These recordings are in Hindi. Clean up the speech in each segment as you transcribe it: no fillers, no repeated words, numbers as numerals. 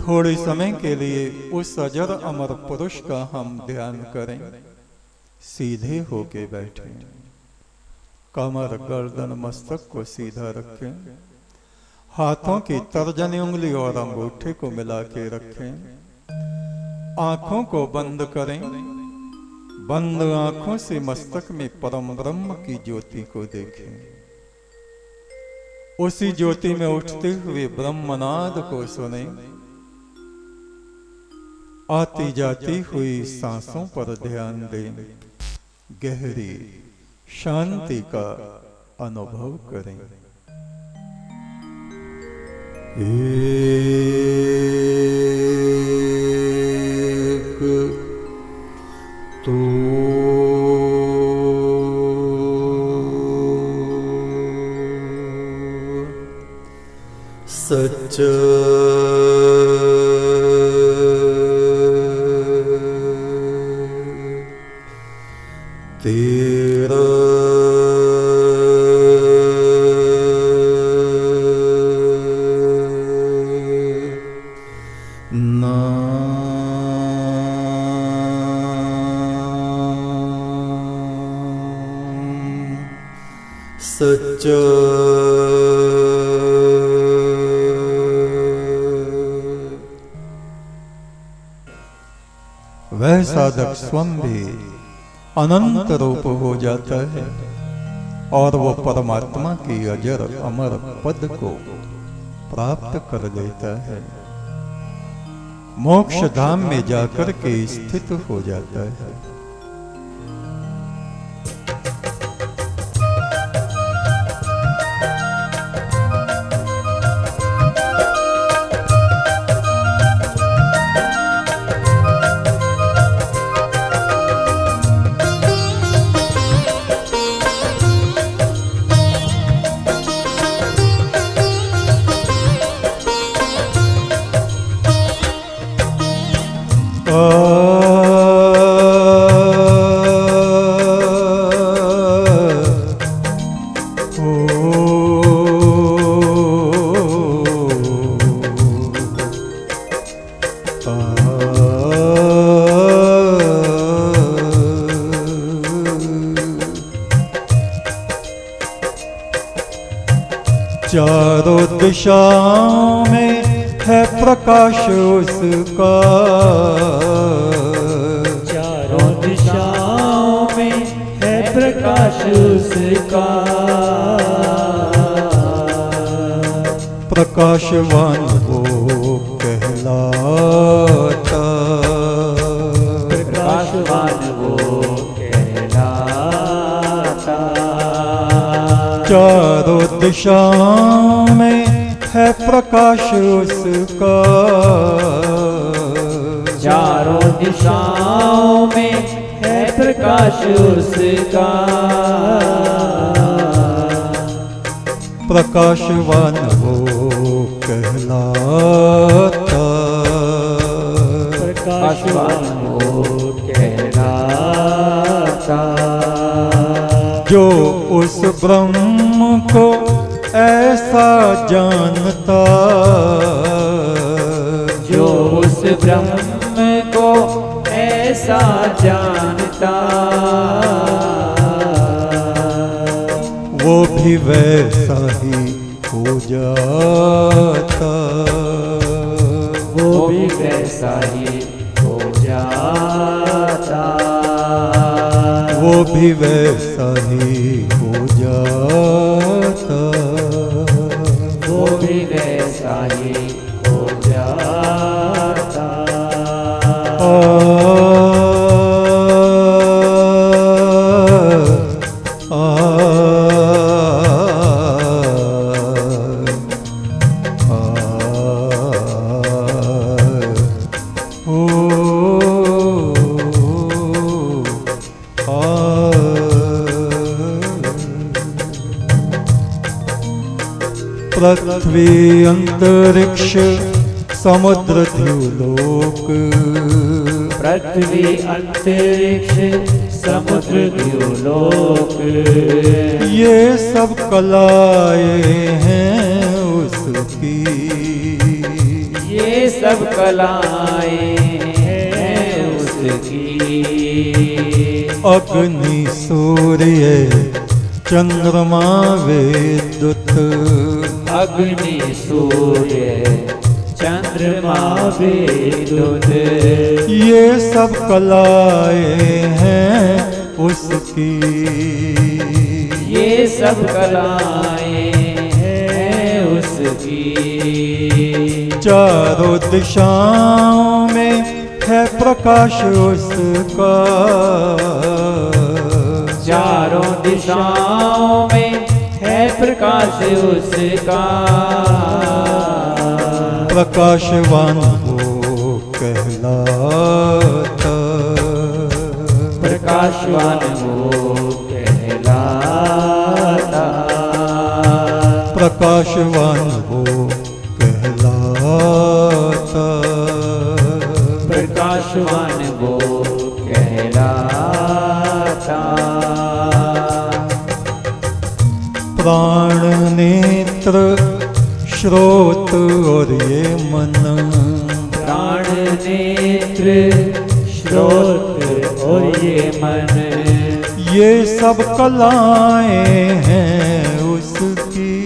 थोड़े समय के लिए उस अजर अमर पुरुष का हम ध्यान करें। सीधे होके बैठे, कमर गर्दन मस्तक को सीधा रखें, हाथों की तर्जनी उंगली और अंगूठे को मिला के रखें, आंखों को बंद करें। बंद आंखों से मस्तक में परम ब्रह्म की ज्योति को देखें। उसी ज्योति में उठते हुए ब्रह्मनाद को सुने। आती जाती हुई सांसों पर ध्यान दें। गहरी शांति का अनुभव करें। एक तो सच तेरा सच्चा वह साधक स्वयं भी अनंत रूप हो जाता है और वो परमात्मा की अजर अमर पद को प्राप्त कर लेता है। मोक्ष धाम में जाकर के स्थित हो जाता है। चारों दिशाओं में है प्रकाश उसका। चारों दिशाओं में है प्रकाश उसका। प्रकाशवान वो कहलाता। प्रकाशवान वो कहलाता। चारों दिशाओं में है प्रकाश उसका। चारों दिशाओं में है प्रकाश उसका। प्रकाशवान वो कहलाता। प्रकाशवान वो कहलाता। जो उस ब्रह्म को ऐसा जानता। जो उस ब्रह्म को ऐसा जानता। वो भी वैसा ही हो जाता। वो भी वैसा ही हो जाता। वो भी वैसा ही हो जाता। वो भी वैसा ही हो जाता। पृथ्वी अंतरिक्ष समुद्र द्युलोक। पृथ्वी अंतरिक्ष समुद्र द्युलोक। ये सब कलाएं हैं उसकी। ये सब कलाएं हैं उसकी। अग्नि सूर्य चंद्रमा विद्युत, अग्नि सूर्य चंद्रमा विद्युत, ये सब कलाएं हैं उसकी। ये सब कलाएं हैं उसकी। चारों दिशाओं में है प्रकाश उसका, चारों दिशाओं में है प्रकाश उसका। प्रकाशवान वो कहलाता, प्रकाशवान वो कहलाता, प्रकाशवान वो कहलाता, प्रकाशवान वो कहलाता। प्राण नेत्र श्रोत और ये मन, प्राण नेत्र श्रोत और ये मन, ये सब कलाएं हैं उसकी।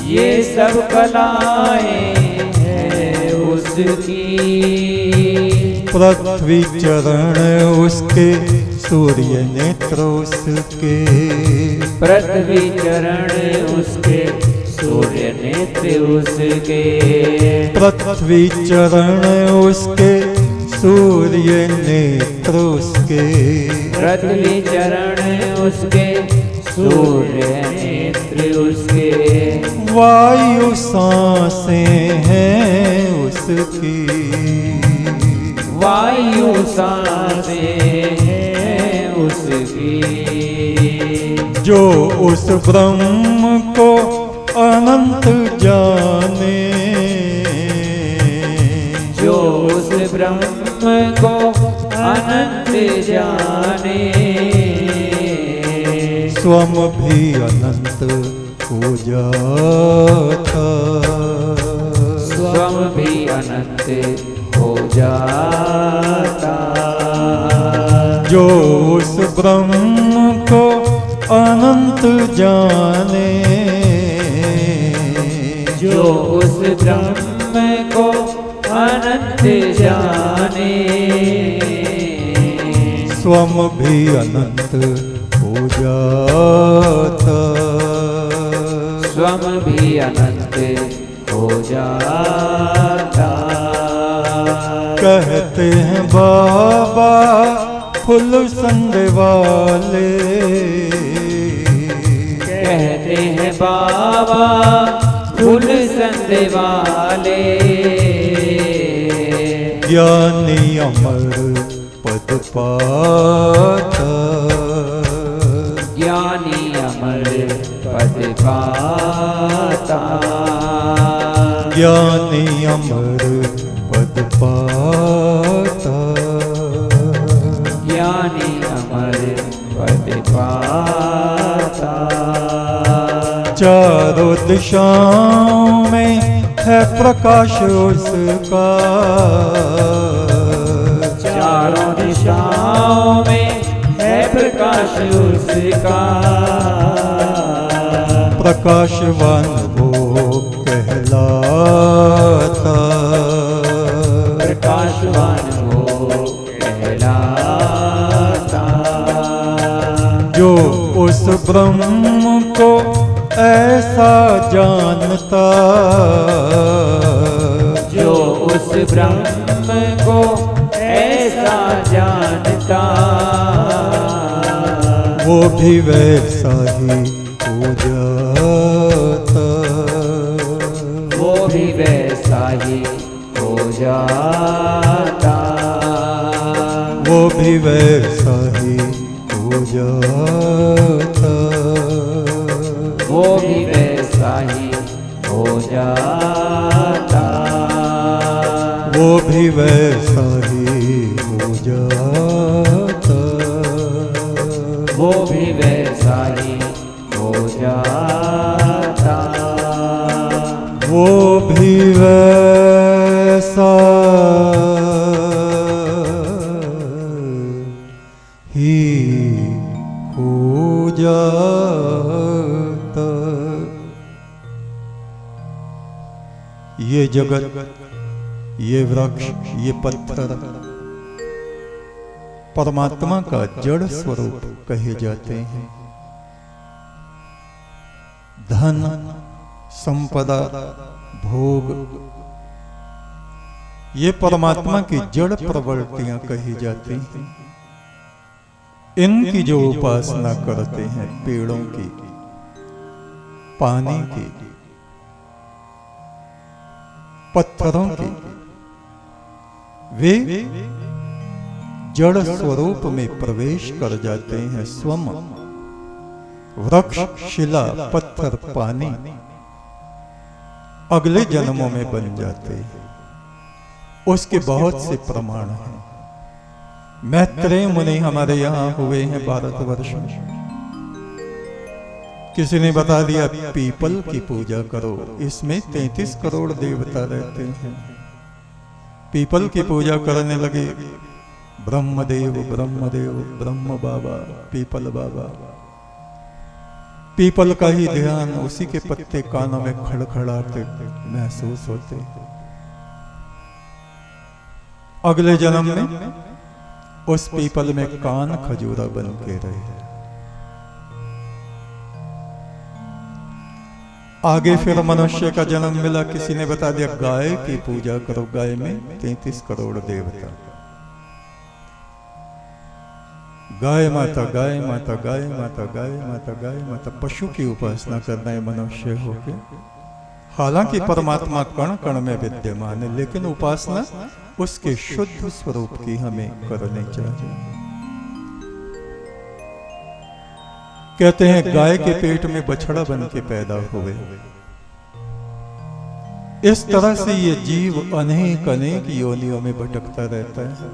ये सब कलाएं हैं उसकी। पृथ्वी चरण उसके सूर्य नेत्र उसके, पृथ्वी चरण उसके सूर्य नेत्र उसके, पृथ्वी चरण उसके सूर्य नेत्र उसके, पृथ्वी चरण उसके सूर्य नेत्र उसके। वायु सांसें हैं उसकी, वायु सांसें हैं उसकी। जो उस ब्रह्म को अनंत जाने, जो उस ब्रह्म को अनंत जाने, स्वम भी अनंत हो जाता, स्वम भी अनंत हो जाता। जो उस ब्रह्म को अनंत जाने, जो उस ब्रह्म को अनंत जाने, स्वम भी अनंत हो जाता, स्वम भी अनंत हो जाता। कहते हैं बाबा फुल संग वाले, कहते हैं बाबा फूल संग वाले, ज्ञानी अमर पद पाता, ज्ञानी अमर पद पाता, ज्ञानी अमर पद पाता, ज्ञानी अमर पद पाता। चारों दिशाओं में है प्रकाश उसका, चारों दिशाओं में है प्रकाश उसका। प्रकाशवान वो कहलाता, प्रकाशवान वो कहलाता। जो उस ब्रह्म को ऐसा जानता, जो उस ब्रह्म को ऐसा जानता, वो भी वैसा ही हो जाता, वो भी वैसा ही हो जाता, वो भी वैसा ही हो जाता, वो भी वैसा ही हो जाता, वो भी वैसा ही हो जाता, वो भी वैसा ही हो जाता, वो भी वैसा ही हो जाता। ये जगत, ये वृक्ष, ये पत्थर परमात्मा का जड़ स्वरूप कहे जाते हैं। धन, संपदा, भोग ये परमात्मा की जड़ प्रवृत्तियां कही जाती हैं। इनकी जो उपासना करते हैं, पेड़ों की, पानी की, पत्थरों की, वे जड़ स्वरूप में प्रवेश कर जाते हैं। स्वम, वृक्ष, शिला, पत्थर, पानी अगले जन्मों में बन जाते हैं। उसके बहुत से प्रमाण हैं। मैत्रेय मुनि हमारे यहाँ हुए हैं भारतवर्ष में। किसी ने बता दिया पीपल की पूजा करो, इसमें 33 करोड़ देवता रहते हैं। पीपल की पूजा करने लगे। ब्रह्मदेव, ब्रह्मदेव, ब्रह्म बाबा, पीपल बाबा। पीपल का ही ध्यान, उसी के पत्ते कानों में खड़खड़ाते महसूस होते। अगले जन्म में उस पीपल में कान खजूरा बन के रहे। आगे फिर मनुष्य का जन्म मिला। किसी ने बता दिया गाय की पूजा करो, गाय में 33 करोड़ देवता। गाय माता, गाय माता, गाय माता, गाय माता, गाय माता। पशु की उपासना करना है मनुष्य होके। हालांकि परमात्मा कण कण में विद्यमान है, लेकिन उपासना उसके शुद्ध स्वरूप की हमें करनी चाहिए। कहते हैं गाय के पेट में बछड़ा बन के पैदा हुए। इस तरह से ये जीव अनेक अनेक योनियों में भटकता रहता है,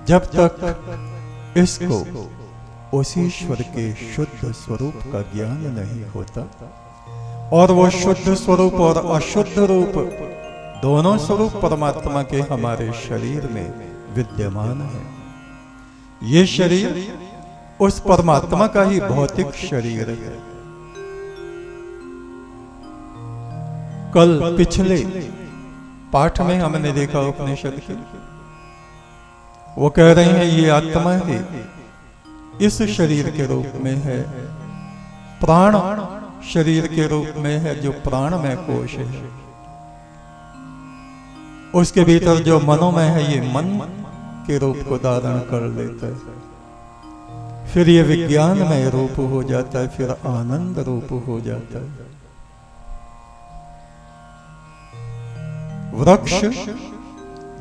जब तक इसको उस ईश्वर के शुद्ध स्वरूप का ज्ञान नहीं होता। और वो शुद्ध स्वरूप और अशुद्ध रूप दोनों स्वरूप परमात्मा के हमारे शरीर में विद्यमान है। ये शरीर उस परमात्मा का ही भौतिक शरीर है। कल पिछले पाठ में हमने देखा उपनिषद के, वो कह रहे हैं ये आत्मा है, इस शरीर के रूप में है। प्राण शरीर के रूप में है, जो प्राणमय कोश है। उसके भीतर जो मनोमय है, ये मन के रूप को धारण कर लेता है। फिर ये विज्ञानमय रूप हो जाता है, फिर आनंद रूप हो जाता है। वृक्ष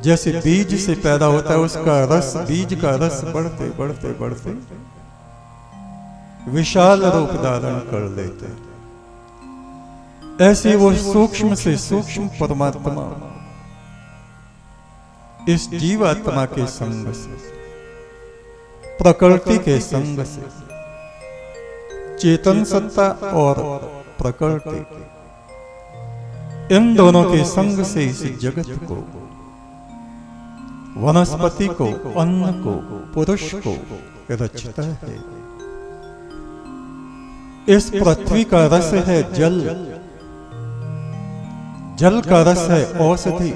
जैसे बीज से पैदा होता है, उसका रस, बीज का रस बढ़ते बढ़ते बढ़ते विशाल रूप धारण कर लेते। ऐसे वो सूक्ष्म से सूक्ष्म परमात्मा इस जीवात्मा के संग से, प्रकृति के संग से, चेतन सत्ता और प्रकृति इन दोनों के संग से इस जगत को, वनस्पति को, अन्न को, पुरुष को रचता है। इस पृथ्वी का रस है जल, जल का रस है औषधि,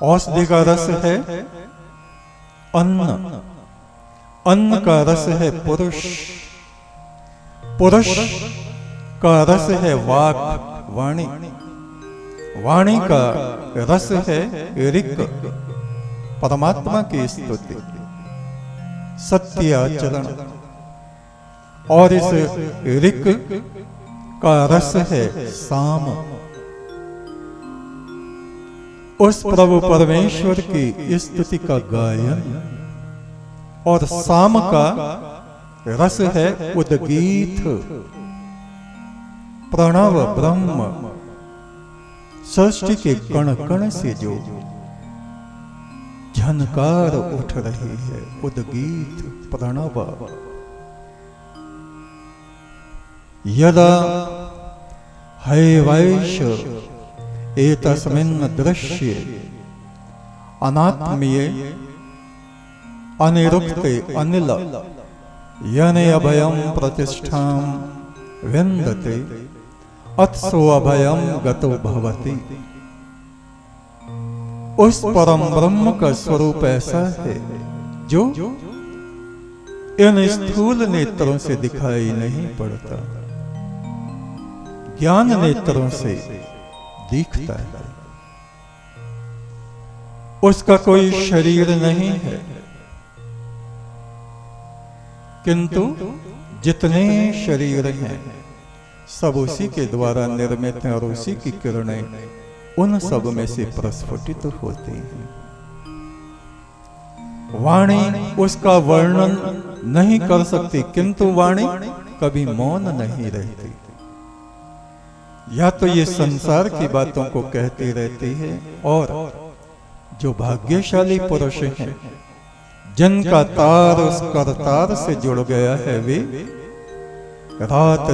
औषधि का रस है अन्न, अन्न का रस है पुरुष, पुरुष का रस है वाक, वाणी, वाणी का रस है ऋक्, परमात्मा की स्तुति, सत्य आचरण। और इस ऋक् का रस है साम, उस प्रभु परमेश्वर की स्तुति का गायन। और साम का रस है उद्गीत, प्रणव ब्रह्म, सृष्टि के कण कण से जो झनकार उठ रही है, उद्गीत प्रणव। यदा हैवैष एतस्मिन् दृश्ये अनात्मीये अनिरुक्ते अनिल यने अभयं प्रतिष्ठां विन्दते अत्सो अभयं गतो भवति। उस परम ब्रह्म का स्वरूप ऐसा है जो इन स्थूल नेत्रों से दिखाई नहीं पड़ता, ज्ञान नेत्रों से दिखता है। उसका कोई शरीर नहीं है, किंतु जितने शरीर हैं सब उसी के द्वारा निर्मित हैं और उसी की किरणें उन सब में से प्रस्फुटित होती हैं। वाणी उसका वर्णन नहीं कर सकती, किंतु वाणी कभी मौन नहीं रहती। या तो ये संसार की बातों को कहती रहती है, और जो भाग्यशाली पुरुष हैं जिनका तार उस करतार से जुड़ गया है, वे रात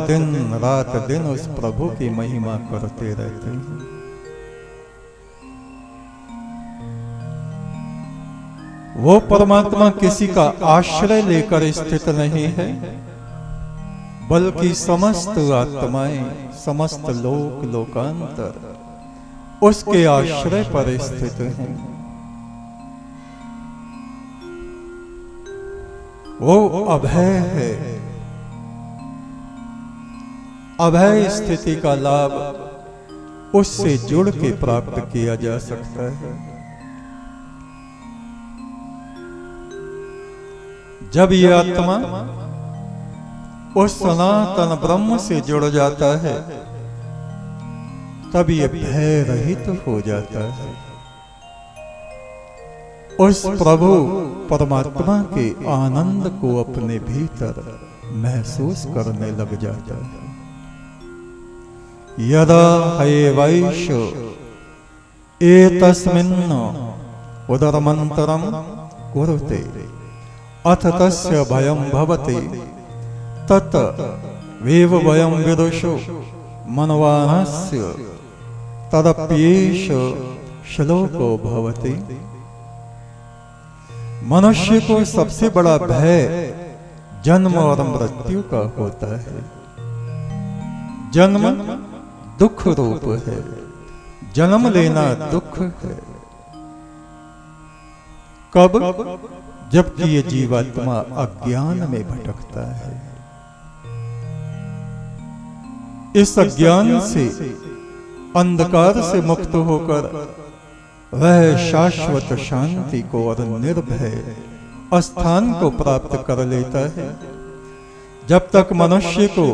दिन उस प्रभु की महिमा करते रहते हैं। वो परमात्मा किसी का आश्रय लेकर स्थित नहीं है, बल्कि समस्त आत्माएं, समस्त लोक लोकांतर उसके आश्रय पर स्थित हैं। वो अभय है। अभय स्थिति का लाभ उससे जुड़ के प्राप्त किया जा सकता है। जब ये आत्मा उस सनातन ब्रह्म से जुड़ जाता है, तब ये भय रहित हो जाता है। उस प्रभु परमात्मा के आनंद को अपने भीतर महसूस करने लग जाता है। यदा हैवैष एतस्मिन् उदरमन्तरं कुरुते अथ तस्य भयं भवति तत् वेव वयं विदुषो मनवानस्य तदप्येष श्लोको भवति। मनुष्य को सबसे बड़ा भय जन्म और मृत्यु का होता है। जन्म दुख रूप है, जन्म लेना दुख है। कब? जबकि ये जीवात्मा अज्ञान में भटकता है। इस अज्ञान से, अंधकार से मुक्त होकर वह शाश्वत शांति को और निर्भय स्थान को प्राप्त कर लेता है। जब तक मनुष्य को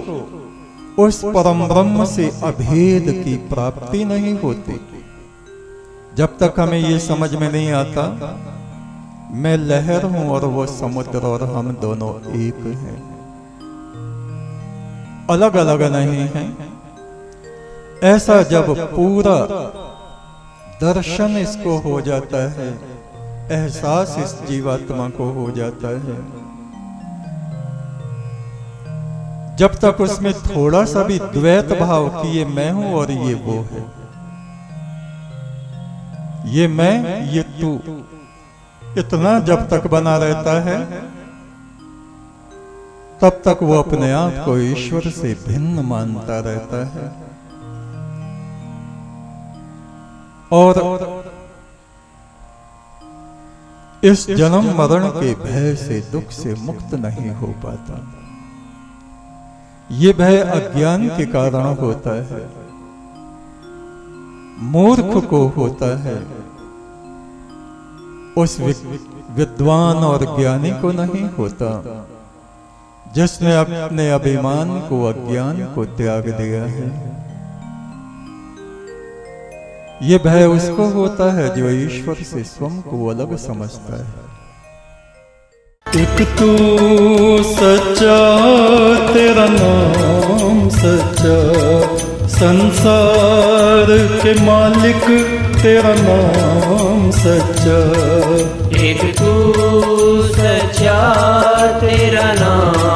उस परम ब्रह्म से अभेद की प्राप्ति नहीं होती, जब तक हमें ये समझ में नहीं आता मैं लहर हूं और वो समुद्र और हम दोनों एक हैं, अलग अलग नहीं हैं, ऐसा जब पूरा दर्शन इसको हो जाता है, एहसास इस जीवात्मा को हो जाता है, जब तक उसमें थोड़ा सा भी द्वैत भाव कि ये मैं हूं और ये वो है, ये मैं ये तू, इतना जब तक बना रहता है, तब तक वो अपने आप को ईश्वर से भिन्न मानता रहता है और इस जन्म मरण के भय से, दुख से मुक्त नहीं हो पाता। ये भय अज्ञान के कारण होता है, मूर्ख को होता है, उस विद्वान और ज्ञानी को नहीं होता, जिसने अपने अभिमान को, अज्ञान को त्याग दिया है। ये भय उसको होता है जो ईश्वर से स्वयं को अलग समझता है। एक तू सच्चा, तेरा नाम सच्चा, संसार के मालिक तेरा नाम सच्चा। एक तू सच्चा, तेरा नाम